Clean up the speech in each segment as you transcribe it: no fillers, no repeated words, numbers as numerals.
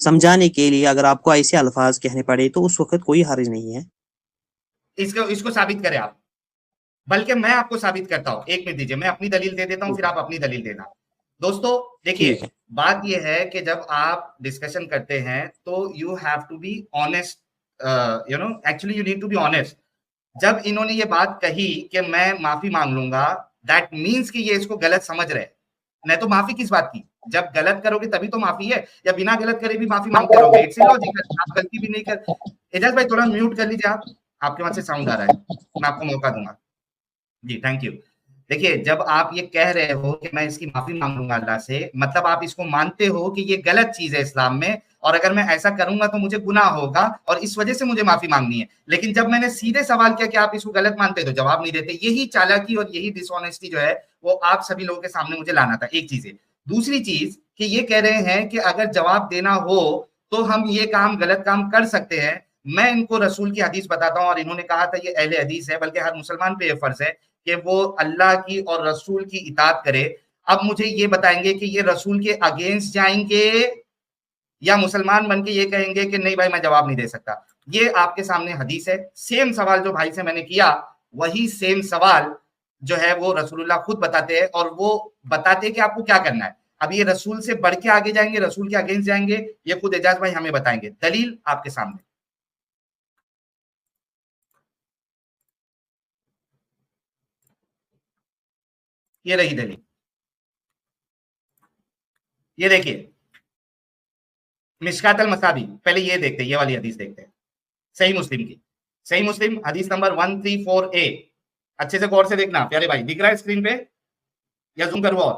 سمجھانے کے لیے اگر آپ کو ایسے الفاظ کہنے پڑے تو اس وقت کوئی حرج نہیں ہے. اس کو ثابت کریں آپ, بلکہ میں آپ کو ثابت کرتا ہوں. ایک منٹ دیجیے, میں اپنی دلیل دے دیتا ہوں, پھر آپ اپنی دلیل دینا. دوستو دیکھیے, ٹھیک ہے. بات یہ ہے کہ جب آپ ڈسکشن کرتے ہیں تو you have to be honest, you know, actually you need to be honest. جب انہوں نے یہ بات کہی کہ میں معافی مانگ لوں گا, دیٹ مینس کہ یہ اس کو غلط سمجھ رہے. نہیں تو معافی کس بات کی؟ جب غلط کرو گے تبھی تو معافی ہے, یا بنا غلط کرے بھی معافی مانگتے رہو گے؟ It's logical. آپ غلطی بھی نہیں کر. اعجاز بھائی تھوڑا میوٹ کر لیجیے, آپ کے وہاں سے ساؤنڈ آ رہا ہے, میں آپ کو موقع دوں گا. جی تھینک یو. دیکھیے, جب آپ یہ کہہ رہے ہو کہ میں اس کی معافی مانگوں گا اللہ سے, مطلب آپ اس کو مانتے ہو کہ یہ غلط چیز ہے اسلام میں, اور اگر میں ایسا کروں گا تو مجھے گناہ ہوگا اور اس وجہ سے مجھے معافی مانگنی ہے. لیکن جب میں نے سیدھے سوال کیا کہ آپ اس کو غلط مانتے تو جواب نہیں دیتے. یہی چالاکی اور یہی ڈس آنیسٹی جو ہے وہ آپ سبھی لوگوں کے سامنے مجھے لانا تھا. ایک چیز ہے. دوسری چیز کہ یہ کہہ رہے ہیں کہ اگر جواب دینا ہو تو ہم یہ کام غلط کام کر سکتے ہیں. میں ان کو رسول کی حدیث بتاتا ہوں, اور انہوں نے کہا تھا یہ اہل حدیث ہے, بلکہ ہر مسلمان پہ یہ فرض ہے کہ وہ اللہ کی اور رسول کی اطاعت کرے. اب مجھے یہ بتائیں گے کہ یہ رسول کے اگینسٹ جائیں گے یا مسلمان بن کے یہ کہیں گے کہ نہیں بھائی میں جواب نہیں دے سکتا. یہ آپ کے سامنے حدیث ہے. سیم سوال جو بھائی سے میں نے کیا, وہی سیم سوال جو ہے وہ رسول اللہ خود بتاتے ہیں, اور وہ بتاتے ہیں کہ آپ کو کیا کرنا ہے. اب یہ رسول سے بڑھ کے آگے جائیں گے, رسول کے اگینسٹ جائیں گے, یہ خود اعجاز بھائی ہمیں بتائیں گے. دلیل آپ کے سامنے. یہ رہی دلیل, یہ دیکھیے مشکات المصابیح. پہلے یہ دیکھتے, یہ والی حدیث دیکھتے ہیں, صحیح مسلم کی. صحیح مسلم حدیث نمبر 134A. اچھے سے غور سے دیکھنا پیارے بھائی. دکھ رہا ہے اسکرین پہ یا زوم کرو؟ اور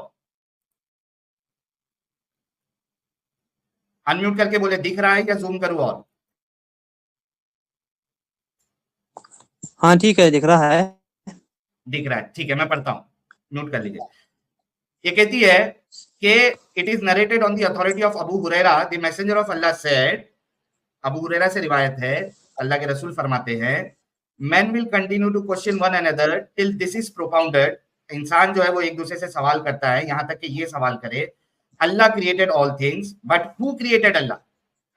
انمیوٹ کر کے بولے دکھ رہا ہے یا زوم کرو؟ اور ہاں ٹھیک ہے, دکھ رہا ہے. دکھ رہا ہے, ٹھیک ہے, میں پڑھتا ہوں, نوٹ کر لیجیے. یہ کہتی ہے کہ it is narrated on the authority of Abu Huraira, the messenger of Allah said, ابو ہریرہ سے روایت ہے, اللہ کے رسول فرماتے ہیں, men will continue to question one another till this is propounded. انسان جو ہے وہ ایک دوسرے سے سوال کرتا ہے یہاں تک کہ یہ سوال کرے, اللہ created all things, but who created Allah?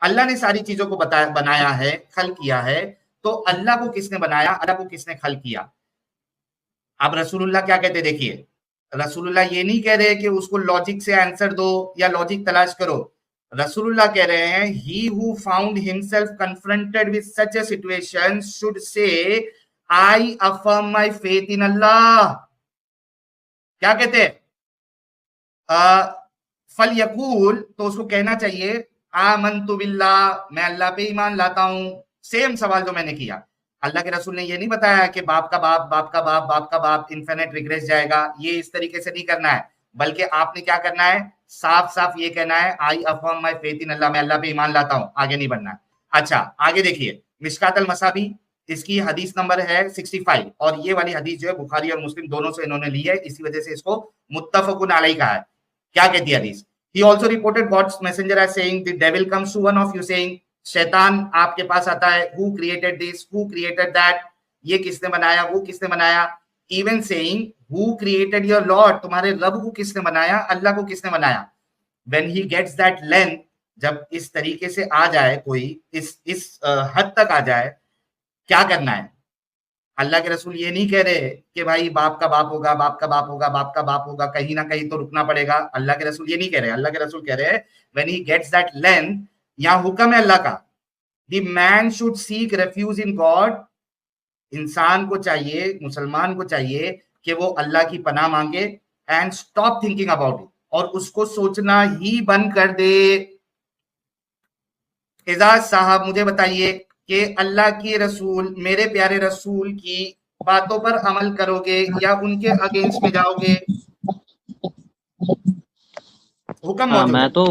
اللہ نے ساری چیزوں کو بنایا ہے, خلق کیا ہے, تو اللہ کو کس نے بنایا, اللہ کو کس نے خلق کیا؟ اب رسول اللہ کیا کہتے دیکھیے, رسول اللہ یہ نہیں کہہ رہے کہ اس کو لاجک سے آنسر دو یا لاجک تلاش کرو. رسول اللہ کہہ رہے ہیں he who found himself confronted with such a situation should say I affirm my faith in Allah. کیا کہتے ہیں؟ فَلْيَقُولْ, تو اس کو کہنا چاہیے آمنت باللہ, میں اللہ پہ ایمان لاتا ہوں. سیم سوال جو میں نے کیا. اللہ کے رسول نے یہ نہیں بتایا کہ باپ کا باپ, باپ کا باپ, باپ کا باپ انفینٹ ریگریس جائے گا, یہ اس طریقے سے نہیں کرنا ہے, بلکہ آپ نے کیا کرنا ہے, صاف صاف یہ کہنا ہے I affirm my faith in Allah, میں اللہ پہ ایمان لاتا ہوں, آگے نہیں بڑھنا ہے. اچھا آگے دیکھیے, مشکات المصابیح, اس کی حدیث نمبر ہے 65, اور یہ والی حدیث جو ہے بخاری اور مسلم دونوں سے انہوں نے لی ہے, اسی وجہ سے اس کو متفق علیہ کہا ہے. کیا کہتی ہے حدیث؟ He also reported God's messenger as saying the devil comes to one of you saying, شیطان آپ کے پاس آتا ہے, who created this, who created that, یہ کس نے بنایا, وہ کس نے بنایا, even saying who created your Lord, تمہارے رب کو کس نے بنایا, اللہ کو کس نے بنایا. when he gets that length, جب اس طریقے سے آ جائے کوئی, اس حد تک آ جائے, کیا کرنا ہے؟ اللہ کے رسول یہ نہیں کہہ رہے کہ بھائی باپ کا باپ ہوگا, باپ کا باپ ہوگا, باپ کا باپ ہوگا, کہیں نہ کہیں تو رکنا پڑے گا. اللہ کے رسول یہ نہیں کہہ رہے. اللہ کے رسول کہہ رہے when he gets that length, یہاں حکم ہے اللہ کا, the man should seek refuge in God. انسان کو چاہیے, مسلمان کو چاہیے کہ وہ اللہ کی پناہ مانگے and stop thinking about it, اور اس کو سوچنا ہی بند کر دے. اعجاز صاحب مجھے بتائیے کہ اللہ کی رسول, میرے پیارے رسول کی باتوں پر عمل کرو گے یا ان کے اگینسٹ میں جاؤ گے؟ حکم موجود میں ہے. تو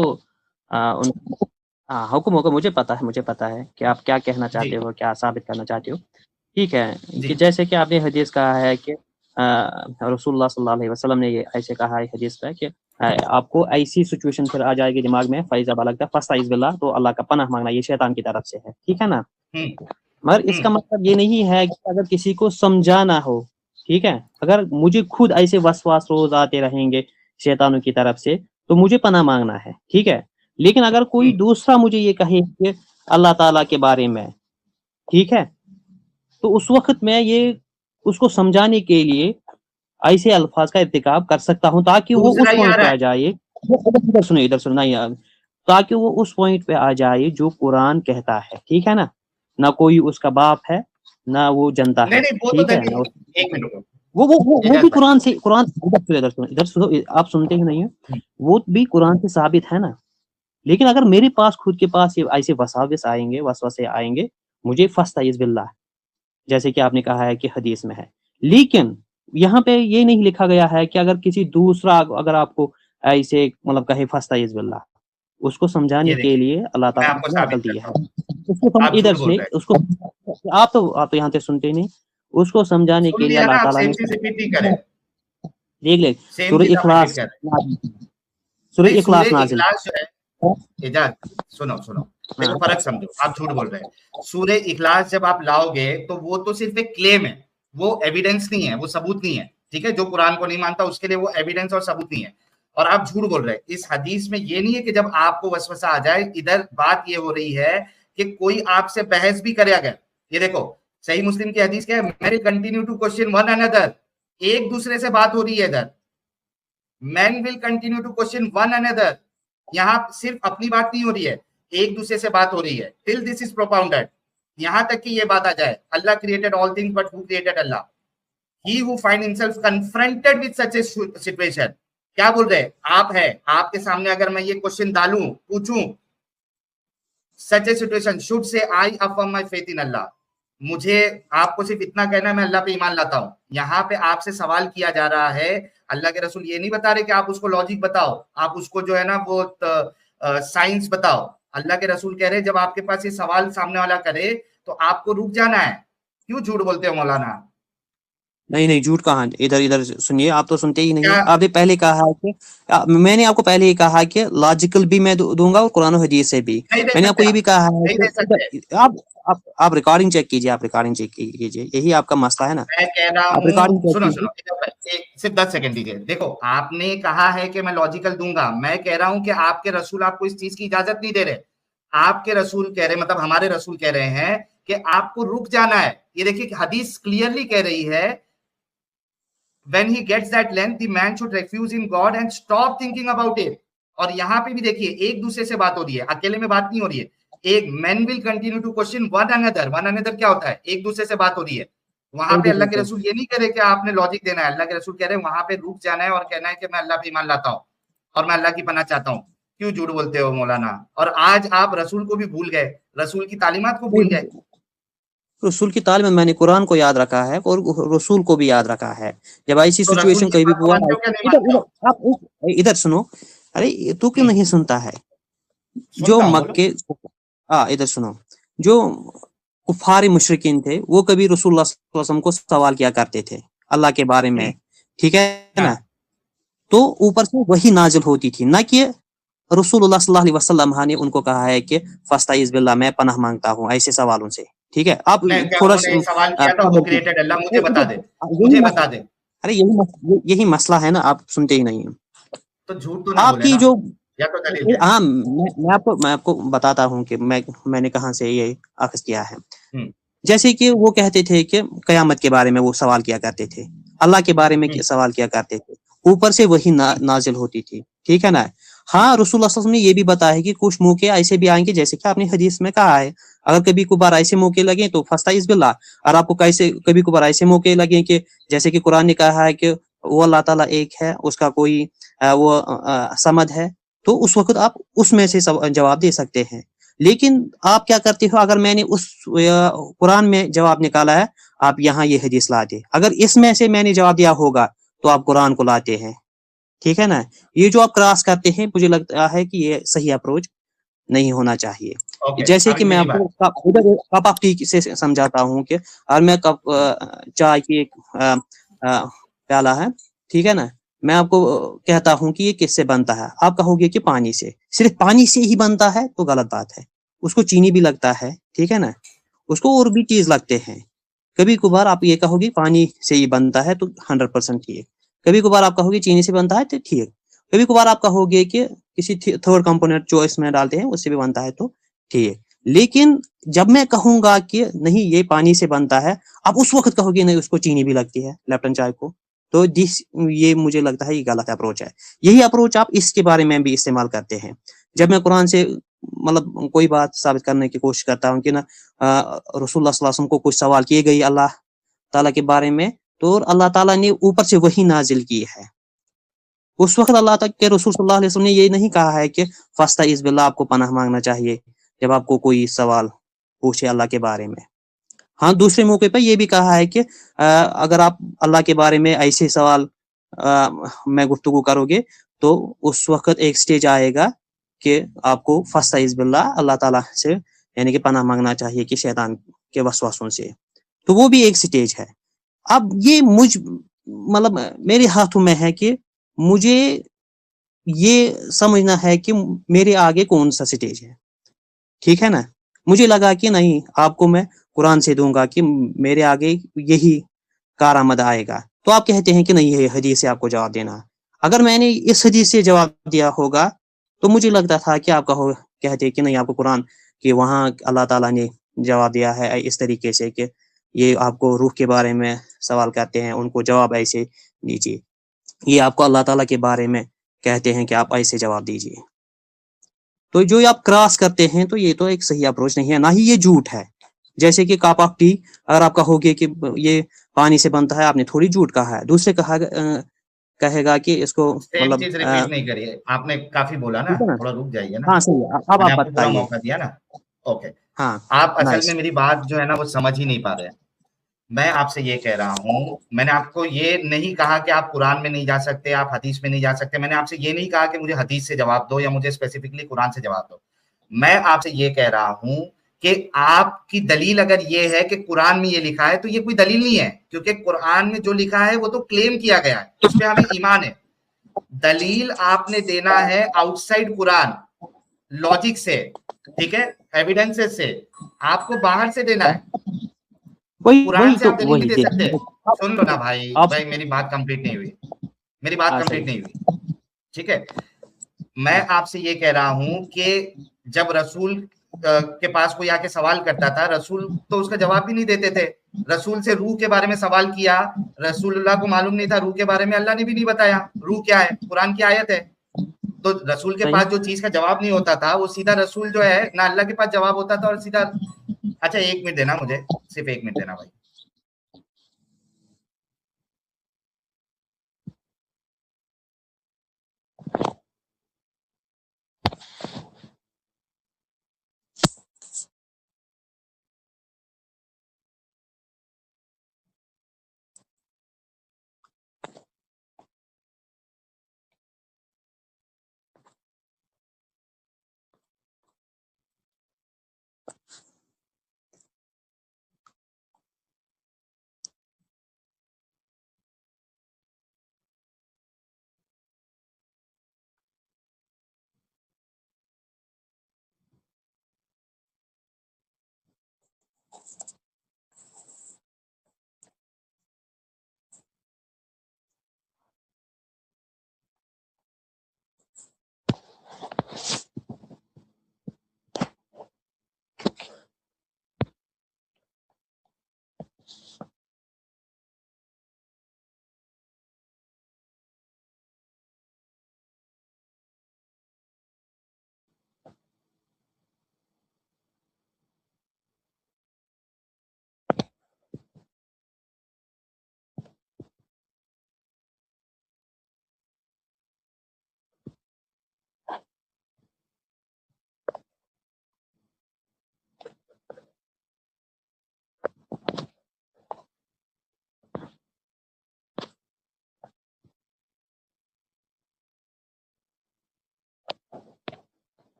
حکم مجھے پتا ہے کہ آپ کیا کہنا چاہتے ہو, کیا ثابت کرنا چاہتے ہو. ٹھیک ہے, کہ جیسے کہ آپ نے حدیث کہا ہے کہ رسول اللہ صلی اللہ علیہ وسلم نے یہ ایسے کہا ہے حدیث پہ کہ آپ کو ایسی سچویشن پھر آ جائے گی دماغ میں, فَإِذَا بَلَغْتَ فَاسْتَعِذْ بِاللَّهِ, تو اللہ کا پناہ مانگنا, یہ شیطان کی طرف سے ہے. ٹھیک ہے نا, مگر اس کا مطلب یہ نہیں ہے کہ اگر کسی کو سمجھانا ہو, ٹھیک ہے, اگر مجھے خود ایسے وسواس روز آتے رہیں گے شیطانوں کی طرف سے, تو مجھے پناہ مانگنا ہے. ٹھیک ہے, لیکن اگر کوئی دوسرا مجھے یہ کہے کہ اللہ تعالیٰ کے بارے میں، ٹھیک ہے، تو اس وقت میں یہ اس کو سمجھانے کے لیے ایسے الفاظ کا ارتکاب کر سکتا ہوں تاکہ وہ دوسرا اس ہی آ پوائنٹ پہ رہا آ ہے، جائے، ادھر سنو نہیں یار، تاکہ وہ اس پوائنٹ پہ آ جائے جو قرآن کہتا ہے، ٹھیک ہے نا، نہ کوئی اس کا باپ ہے نہ وہ جنتا ہے، نہیں وہ تو ٹھیک ہے نا، ایک منٹ رکو وہ اعجاز بھی بھائی، قرآن ادھر سنو آپ سنتے ہی نہیں ہیں، وہ بھی قرآن سے ثابت ہے نا، لیکن اگر میرے پاس خود کے پاس یہ ایسے وساوس آئیں گے، وسوسے آئیں گے، مجھے فاستعذ باللہ جیسے کہ آپ نے کہا ہے کہ حدیث میں ہے، لیکن یہاں پہ یہ نہیں لکھا گیا ہے کہ اگر کسی دوسرا اگر آپ کو ایسے مطلب کہے فاستعذ باللہ، اس کو سمجھانے یہ کے دیکھیے لیے اللہ میں تعالیٰ آپ کو نے عقل ثابت دی کرتا ہے، ہوں، اس کو آپ ادھر جھوٹ بول سے رہے ہیں، اس کو آپ تو یہاں سے سنتے نہیں، اس کو سمجھانے سن کے لیے لیا نا، اللہ آپ تعالیٰ سیم نے چیز ریپیٹ نہیں کرے، دیکھ لے سیم سورہ چیز آپ ریپیٹ اخلاص کر رہے ہیں، سورہ نہیں سورہ اخلاص نازل، اخلاص جو ہے، اعجاز سنو ہاں دیکھو فرق سمجھو، آپ جھوٹ بول رہے ہیں، سورہ اخلاص جب آپ لاؤ گے تو وہ تو صرف ایک کلیم ہے، وہ ایویڈنس نہیں ہے، وہ ثبوت نہیں ہے، ٹھیک ہے، جو قرآن کو نہیں مانتا اس کے لیے وہ ایویڈنس اور ثبوت نہیں ہے، اور آپ جھوٹ بول رہے ہیں، اس حدیث میں یہ نہیں ہے کہ جب آپ کو وسوسہ آ جائے، ادھر بات یہ ہو رہی ہے کہ کوئی آپ سے بحث بھی کرے اگر، یہ دیکھو صحیح مسلم کی حدیث کیا ہے، میں continue to question one another, ایک دوسرے سے بات ہو رہی ہے ادھر، men will continue to question one another، یہاں صرف اپنی بات نہیں ہو رہی ہے، ایک دوسرے سے بات ہو رہی ہے، till this is propounded، یہاں تک کہ یہ بات آ جائے اللہ created all things but who created Allah، he who find himself confronted with such a situation، کیا بول رہے آپ ہے، آپ کے سامنے اگر میں یہ کوشچن ڈالوں پوچھوں such a situation should say I affirm my faith in Allah، مجھے آپ کو صرف اتنا کہنا ہے میں اللہ پہ ایمان لاتا ہوں، یہاں پہ آپ سے سوال کیا جا رہا ہے، اللہ کے رسول یہ نہیں بتا رہے کہ آپ اس کو لاجک بتاؤ، آپ اس کو جو ہے نا وہ سائنس بتاؤ، اللہ کے رسول کہہ رہے جب آپ کے پاس یہ سوال سامنے والا کرے تو آپ کو رک جانا ہے، کیوں جھوٹ بولتے ہو مولانا؟ نہیں جھوٹ کہاں، ادھر سنیے، آپ تو سنتے ہی نہیں، کیا آپ نے پہلے کہا ہے کہ میں نے آپ کو پہلے ہی کہا کہ لاجیکل بھی میں دوں گا اور قرآن و حدیث سے بھی، نہیں دے میں نے آپ کو سکتے، یہ بھی کہا ہے نہیں دے سکتے، کہ آپ ریکارڈنگ چیک کیجیے، آپ ریکارڈنگ چیک کیجیے، یہی آپ کا مسئلہ ہے نا، میں کہہ رہا آپ ہوں ریکارڈنگ چیک سنو کیجیے۔ صرف 10 سیکنڈ دیجیے، دیکھو آپ نے کہا ہے کہ میں لاجیکل دوں گا، میں کہہ رہا ہوں کہ آپ کے رسول آپ کو اس چیز کی اجازت نہیں دے رہے، آپ کے رسول کہہ رہے مطلب ہمارے رسول کہہ رہے ہیں کہ آپ کو رک جانا ہے، یہ دیکھیے حدیث کلیئرلی کہہ رہی ہے when he gets that length the man should refuse in God and stop thinking about it، اور یہاں پہ بھی دیکھیے ایک دوسرے سے بات ہو رہی ہے، اکیلے میں بات نہیں ہو رہی ہے، ایک men will continue to question one another کیا ہوتا ہے، ایک دوسرے سے بات ہو رہی ہے، وہاں پہ اللہ کے رسول یہ نہیں کہہ رہے کہ آپ نے لاجک دینا ہے، اللہ کے رسول کہہ رہے ہیں وہاں پہ رک جانا ہے اور کہنا ہے کہ میں اللہ پہ ایمان لاتا ہوں اور میں اللہ کی پناہ چاہتا ہوں، کیوں جھوٹ بولتے ہو مولانا؟ اور آج آپ رسول کو بھی بھول گئے، رسول کی تعلیمات کو بھول گئے، رسول کی تعلیم میں نے قرآن کو یاد رکھا ہے اور رسول کو بھی یاد رکھا ہے، جب ایسی تو رسول سچویشن کی کہیں بھی بات کو ہوا، مانتے ہو کیا نہیں مانتے ہو؟ آپ ادھر سنو، ارے تو کیوں نہیں سنتا ہے، جو سنتا ہوں بولو، مکے ادھر سنو، جو کفار مشرکین تھے وہ کبھی رسول اللہ صلی اللہ علیہ وسلم کو سوال کیا کرتے تھے اللہ کے بارے میں، ٹھیک ہے نا، تو اوپر سے وہی نازل ہوتی تھی، نہ کہ رسول اللہ صلی اللہ علیہ وسلم نے ان کو کہا ہے کہ فاستعذ باللہ میں پناہ مانگتا ہوں ایسے سوالوں سے، ٹھیک ہے، آپ نہیں کیا تھوڑا انہوں نے ایک سوال کیا تھا وہ کریٹڈ اللہ، مجھے بتا دے، مجھے بتا دے، ارے یہی مسئلہ ہے نا، آپ سنتے ہی نہیں ہیں، تو جھوٹ تو نہ آپ بولے کی نا، جو یا تو دلیل دے، ہاں میں آپ کو بتاتا ہوں کہ میں نے کہاں سے یہ اخذ کیا ہے، جیسے کہ وہ کہتے تھے کہ قیامت کے بارے میں وہ سوال کیا کرتے تھے، اللہ کے بارے میں سوال کیا کرتے تھے، اوپر سے وہی نازل ہوتی تھی، ٹھیک ہے نا، ہاں رسول اللہ صلی اللہ علیہ وسلم نے یہ بھی بتایا ہے کہ کچھ موقع ایسے بھی آئیں گے جیسے کہ آپ نے حدیث میں کہا ہے، اگر کبھی کبھار ایسے موقع لگیں تو فاستعذ باللہ، اور آپ کو کبھی کبھار ایسے موقع لگیں کہ جیسے کہ قرآن نے کہا ہے کہ وہ اللہ تعالیٰ ایک ہے، اس کا کوئی وہ صمد ہے، تو اس وقت آپ اس میں سے جواب دے سکتے ہیں، لیکن آپ کیا کرتے ہو، اگر میں نے اس قرآن میں جواب نکالا ہے، آپ یہاں یہ حدیث لاتے، اگر اس میں سے میں نے جواب دیا ہوگا تو آپ قرآن کو لاتے ہیں، ٹھیک ہے نا، یہ جو آپ کراس کرتے ہیں مجھے لگتا ہے کہ یہ صحیح اپروچ نہیں ہونا چاہیے، جیسے کہ میں آپ کو کپ آف ٹی سے سمجھاتا ہوں کہ اور میں کپ چائے کی ایک پیالہ ہے، ٹھیک ہے نا، میں آپ کو کہتا ہوں کہ یہ کس سے بنتا ہے، آپ کہو گے کہ پانی سے، صرف پانی سے ہی بنتا ہے تو غلط بات ہے، اس کو چینی بھی لگتا ہے، ٹھیک ہے نا، اس کو اور بھی چیز لگتے ہیں، کبھی کبھار آپ یہ کہو گے پانی سے ہی بنتا ہے تو 100% ٹھیک، کبھی کبھار آپ کہو گے چینی سے بنتا ہے تو ٹھیک، کبھی کبھار آپ کہو گے کہ کسی تھرڈ کمپوننٹ جو اس میں ڈالتے ہیں اس سے بھی بنتا ہے تو ٹھیک، لیکن جب میں کہوں گا کہ نہیں یہ پانی سے بنتا ہے، آپ اس وقت کہو گے نہیں اس کو چینی بھی لگتی ہے لیپٹن چائے کو، تو یہ مجھے لگتا ہے یہ غلط اپروچ ہے. یہی اپروچ آپ اس کے بارے میں بھی استعمال کرتے ہیں. جب میں قرآن سے مطلب کوئی بات ثابت کرنے کی کوشش کرتا ہوں کہ نا رسول اللہ صلی اللہ علیہ وسلم کو کچھ سوال کیے گئی اللہ تعالیٰ کے بارے میں، تو اللہ تعالیٰ نے اوپر سے وہی نازل کی ہے. اس وقت اللہ تعالیٰ کے رسول صلی اللہ علیہ وسلم نے یہ نہیں کہا ہے کہ فاستعذ باللہ آپ کو پناہ مانگنا چاہیے جب آپ کو کوئی سوال پوچھے اللہ کے بارے میں. ہاں دوسرے موقع پہ یہ بھی کہا ہے کہ اگر آپ اللہ کے بارے میں ایسے سوال میں گفتگو کرو گے تو اس وقت ایک سٹیج آئے گا کہ آپ کو فاستعذ باللہ اللہ تعالیٰ سے یعنی کہ پناہ مانگنا چاہیے کہ شیطان کے وسوسوں سے، تو وہ بھی ایک سٹیج ہے. اب یہ مطلب میرے ہاتھوں میں ہے کہ مجھے یہ سمجھنا ہے کہ میرے آگے کون سا سٹیج ہے. ٹھیک ہے نا، مجھے لگا کہ نہیں آپ کو میں قرآن سے دوں گا کہ میرے آگے یہی کارآمد آئے گا، تو آپ کہتے ہیں کہ نہیں یہ حدیث سے آپ کو جواب دینا. اگر میں نے اس حدیث سے جواب دیا ہوگا تو مجھے لگتا تھا کہ آپ کہتے کہ نہیں آپ کو قرآن کہ وہاں اللہ تعالیٰ نے جواب دیا ہے اس طریقے سے کہ یہ آپ کو روح کے بارے میں سوال کرتے ہیں ان کو جواب ایسے دیجیے، یہ آپ کو اللہ تعالیٰ کے بارے میں کہتے ہیں کہ آپ ایسے جواب دیجیے. تو جو آپ کراس کرتے ہیں تو یہ تو ایک صحیح اپروچ نہیں ہے، نہ ہی یہ جھوٹ ہے. جیسے کہ کپ آف ٹی اگر آپ کہو گے کہ یہ پانی سے بنتا ہے، آپ نے تھوڑی جھوٹ کہا ہے. دوسرے کہے گا کہ اس کو سیم مطلب چیز ریپیٹ نہیں کریے، آپ نے کافی بولا نا، ٹھیک ہے نا، تھوڑا رک جائیے نا. ہاں صحیح ہے، اب میں نے آپ آپ کو پورا بتائیے. موقع دیا نا. اوکے، ہاں آپ اصل نائس. میں میری بات جو ہے نا وہ سمجھ ہی نہیں پا رہے ہیں. میں آپ سے یہ کہہ رہا ہوں، میں نے آپ کو یہ نہیں کہا کہ آپ قرآن میں نہیں جا سکتے، آپ حدیث میں نہیں جا سکتے. میں نے آپ سے یہ نہیں کہا کہ مجھے حدیث سے جواب دو یا مجھے اسپیسیفکلی قرآن سے جواب دو. میں آپ سے یہ کہہ رہا ہوں کہ آپ کی دلیل اگر یہ ہے کہ قرآن میں یہ لکھا ہے تو یہ کوئی دلیل نہیں ہے، کیونکہ قرآن میں جو لکھا ہے وہ تو کلیم کیا گیا ہے، اس پہ ہمیں ایمان ہے. دلیل آپ نے دینا ہے آؤٹ سائڈ قرآن، لاجک سے، ٹھیک ہے، ایویڈنس سے. آپ کو باہر سے دینا ہے، قرآن سے آپ دلیل نہیں دے سکتے. سن لو نا بھائی میری بات کمپلیٹ نہیں ہوئی، میری بات کمپلیٹ نہیں ہوئی. ٹھیک ہے، میں آپ سے یہ کہہ رہا ہوں کہ جب رسول کے پاس کوئی آ کے سوال کرتا تھا، رسول تو اس کا جواب بھی نہیں دیتے تھے. رسول سے روح کے بارے میں سوال کیا، رسول اللہ کو معلوم نہیں تھا روح کے بارے میں، اللہ نے بھی نہیں بتایا روح کیا ہے، قرآن کی آیت ہے. تو رسول کے پاس جو چیز کا جواب نہیں ہوتا تھا وہ سیدھا رسول جو ہے نہ اللہ کے پاس جواب ہوتا تھا اور سیدھا. اچھا 1 منٹ دینا مجھے، صرف 1 منٹ دینا بھائی.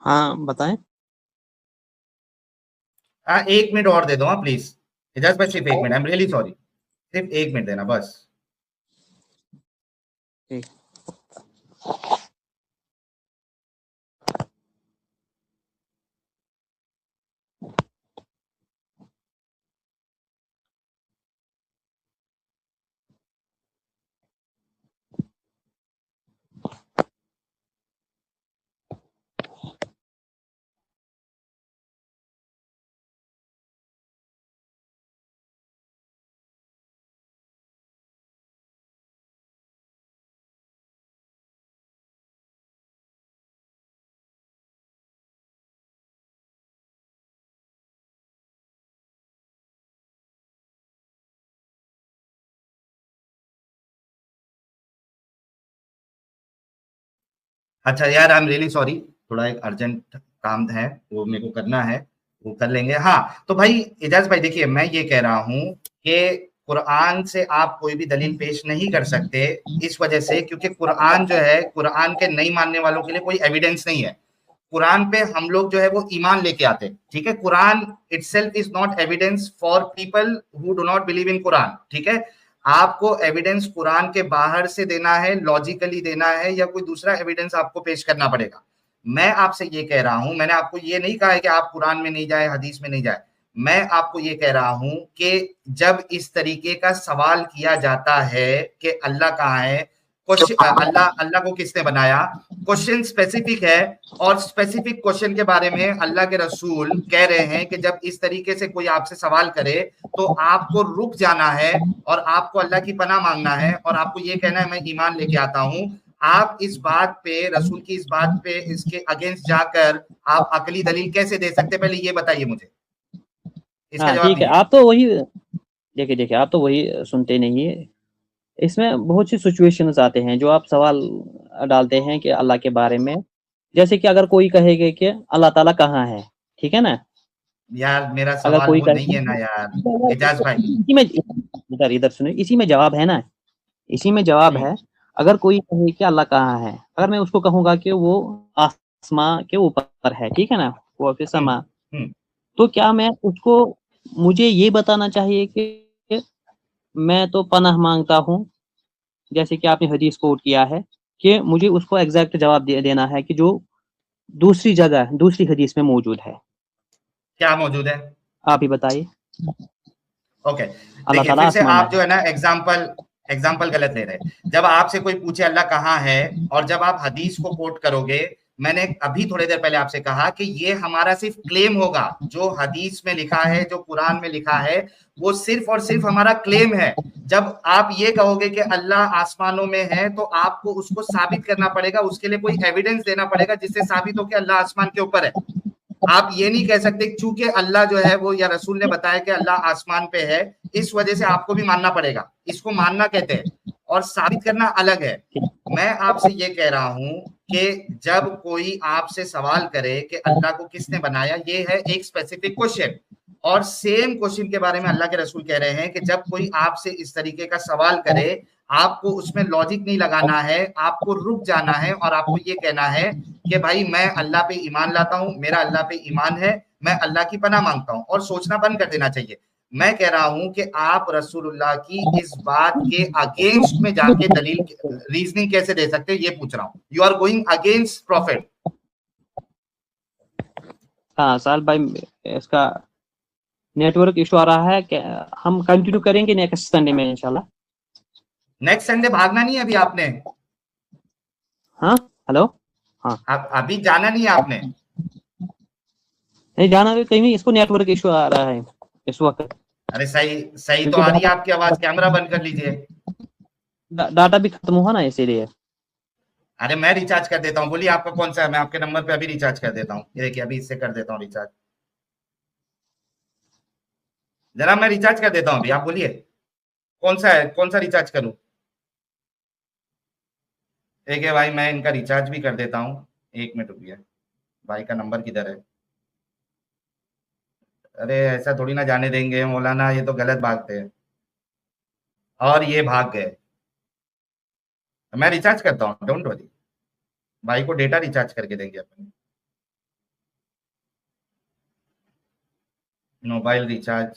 ہاں بتائیں. 1 منٹ اور دے دو پلیز اجاز بھائی، صرف 1 minute. I am really sorry, صرف 1 منٹ دینا بس. ٹھیک. اچھا یار آئی ایم ریئلی سوری، تھوڑا ایک ارجنٹ کام ہے وہ میرے کو کرنا ہے، وہ کر لیں گے. ہاں تو بھائی اعجاز بھائی دیکھیے میں یہ کہہ رہا ہوں کہ قرآن سے آپ کوئی بھی دلیل پیش نہیں کر سکتے اس وجہ سے کیونکہ قرآن جو ہے قرآن کے نہیں ماننے والوں کے لیے کوئی ایویڈنس نہیں ہے. قرآن پہ ہم لوگ جو ہے وہ ایمان لے کے آتے ہیں، ٹھیک ہے. قرآن itself is not evidence for people who do not believe in قرآن، ٹھیک ہے. آپ کو ایویڈنس قرآن کے باہر سے دینا ہے، لاجیکلی دینا ہے، یا کوئی دوسرا ایویڈنس آپ کو پیش کرنا پڑے گا. میں آپ سے یہ کہہ رہا ہوں، میں نے آپ کو یہ نہیں کہا ہے کہ آپ قرآن میں نہیں جائے، حدیث میں نہیں جائے. میں آپ کو یہ کہہ رہا ہوں کہ جب اس طریقے کا سوال کیا جاتا ہے کہ اللہ کہاں ہے، اللہ کو کس نے بنایا، کوشچن اسپیسیفک ہے، اور اسپیسیفک کوشچن کے بارے میں اللہ کے رسول کہہ رہے ہیں کہ جب اس طریقے سے کوئی آپ سے سوال کرے تو آپ کو رک جانا ہے اور آپ کو اللہ کی پناہ مانگنا ہے اور آپ کو یہ کہنا ہے میں ایمان لے کے آتا ہوں. آپ اس بات پہ رسول کی اس بات پہ اس کے اگینسٹ جا کر آپ عقلی دلیل کیسے دے سکتے؟ پہلے یہ بتائیے مجھے، اس کا ہاں جواب ٹھیک ہے. دیجیے. آپ تو وہی دیکھیے آپ تو وہی سنتے نہیں ہے. اس میں بہت سی سچویشنز آتے ہیں جو آپ سوال ڈالتے ہیں کہ اللہ کے بارے میں. جیسے کہ اگر کوئی کہے گا کہ اللہ تعالیٰ کہاں ہے، ٹھیک ہے نا. یار میرا اگر سوال کوئی وہ نہیں ہے نا یار اعجاز بھائی. اسی میں ادھر سنیں، اسی میں جواب ہے نا، اسی میں جواب ہے. اگر کوئی کہے کہ اللہ کہاں ہے، اگر میں اس کو کہوں گا کہ وہ آسماں کے اوپر ہے، ٹھیک ہے نا، وہ فی السماء، تو کیا میں اس کو مجھے یہ بتانا چاہیے کہ میں تو پناہ مانگتا ہوں، جیسے کہ آپ نے حدیث کوٹ کیا ہے، کہ مجھے اس کو ایگزیکٹ جواب دینا ہے کہ جو دوسری جگہ دوسری حدیث میں موجود ہے. کیا موجود ہے آپ ہی بتائیے. اوکے اللہ دیکھیے تعالیٰ پھر سے آسمان میں آپ جو ہے نا ایگزامپل غلط لے رہے. جب آپ سے کوئی پوچھے اللہ کہاں ہے اور جب آپ حدیث کو کوٹ کرو گے، میں نے ابھی تھوڑی دیر پہلے آپ سے کہا کہ یہ ہمارا صرف کلیم ہوگا. جو حدیث میں لکھا ہے، جو قرآن میں لکھا ہے، وہ صرف اور صرف ہمارا کلیم ہے. جب آپ یہ کہو گے کہ اللہ آسمانوں میں ہے تو آپ کو اس کو ثابت کرنا پڑے گا، اس کے لیے کوئی ایویڈنس دینا پڑے گا جس سے ثابت ہو کہ اللہ آسمان کے اوپر ہے. آپ یہ نہیں کہہ سکتے چونکہ اللہ جو ہے وہ یا رسول نے بتایا کہ اللہ آسمان پہ ہے اس وجہ سے آپ کو بھی ماننا پڑے گا. اس کو ماننا کہتے ہیں اور ثابت کرنا الگ ہے. میں آپ سے یہ کہہ رہا ہوں کہ جب کوئی آپ سے سوال کرے کہ اللہ کو کس نے بنایا، یہ ہے ایک اسپیسیفک کوشچن، اور سیم کوشچن کے بارے میں اللہ کے رسول کہہ رہے ہیں کہ جب کوئی آپ سے اس طریقے کا سوال کرے، آپ کو اس میں لاجک نہیں لگانا ہے، آپ کو رک جانا ہے اور آپ کو یہ کہنا ہے کہ بھائی میں اللہ پہ ایمان لاتا ہوں، میرا اللہ پہ ایمان ہے، میں اللہ کی پناہ مانگتا ہوں، اور سوچنا بند کر دینا چاہیے. میں کہہ رہا ہوں کہ آپ رسول اللہ کی اس بات کے اگینسٹ میں جا کے دلیل ریزننگ کیسے دے سکتے، یہ پوچھ رہا ہوں. You are going against prophet. ہاں سال بھائی اس کا نیٹ ورک ایشو آ رہا ہے کہ ہم کنٹینیو کریں گے نیکسٹ سنڈے میں انشاءاللہ. نیکسٹ سنڈے بھاگنا نہیں ہے ابھی آپ نے. ہاں ہلو، ہاں ابھی جانا نہیں ہے آپ نے. نہیں جانا بھی کہیں، اس کو نیٹ ورک ایشو آ رہا ہے اس وقت. ارے صحیح تو آ رہی ہے آپ کی آواز، کیمرہ بند کر لیجئے. ڈاٹا بھی ختم ہوا نا اسی لیے. ارے میں ریچارج کر دیتا ہوں، بولیے آپ کا کون سا ہے، میں آپ کے نمبر پہ ابھی ریچارج کر دیتا ہوں. یہ دیکھیے ابھی اس سے کر دیتا ہوں ریچارج. ذرا میں ریچارج کر دیتا ہوں ابھی، آپ بولیے کون سا ہے، کون سا ریچارج کروں. ٹھیک ہے بھائی میں ان کا ریچارج بھی کر دیتا ہوں. ایک منٹ رکیے، بھائی کا نمبر کدھر ہے. ارے ایسا تھوڑی نہ جانے دیں گے مولانا، یہ تو غلط بھاگتے ہیں اور یہ بھاگ گئے. میں ریچارج کرتا ہوں، ڈونٹ وری. بھائی کو ڈیٹا ریچارج کر کے دیں گے اپنے موبائل ریچارج.